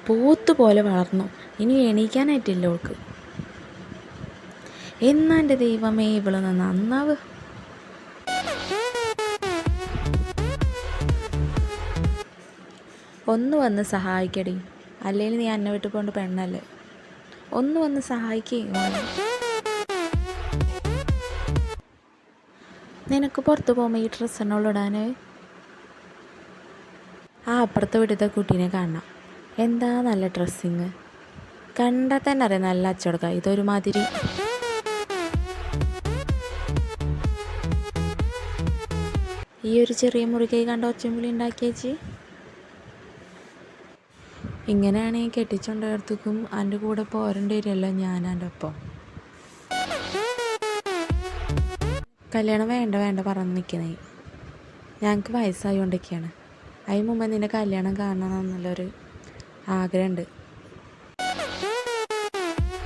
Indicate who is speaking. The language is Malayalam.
Speaker 1: പോത്ത് പോലെ വളർന്നു. ഇനി എണീക്കാനായിട്ടില്ല അവൾക്ക്. എന്നാ എൻ്റെ ദൈവമേ ഇവളൊന്ന് നന്നാവ്. ഒന്ന് വന്ന് സഹായിക്കടി, അല്ലെങ്കിൽ നീ എന്നെ വിട്ട് പോകേണ്ട പെണ്ണല്ലേ. ഒന്ന് വന്ന് സഹായിക്കേ. നിനക്ക് പുറത്ത് പോകുമ്പോൾ ഈ ഡ്രസ്സ് എണ്ണുള്ളൂ ഇടാൻ. ആ അപ്പുറത്തെ വീട്ടിലത്തെ കുട്ടീനെ കാണണം. എന്താ നല്ല ഡ്രസ്സിങ്, കണ്ടാൽ തന്നെ അറിയാം നല്ല അച്ചടക്കം. ഇതൊരുമാതിരി ഈ ഒരു ചെറിയ മുറികൈ കണ്ട ഒച്ചമ്പിളി ഉണ്ടാക്കിയേച്ചി. ഇങ്ങനെയാണെങ്കിൽ കെട്ടിച്ചുകൊണ്ടിടത്തേക്കും എൻ്റെ കൂടെ പോരേണ്ടി വരുമല്ലോ ഞാൻ എൻ്റെ ഒപ്പം. കല്യാണം വേണ്ട വേണ്ട പറഞ്ഞ് നിൽക്കുന്നേ. ഞങ്ങൾക്ക് വയസ്സായോണ്ടൊക്കെയാണ്. അതിന് മുമ്പ് നിൻ്റെ കല്യാണം കാണണം എന്നുള്ളൊരു ആഗ്രഹമുണ്ട്.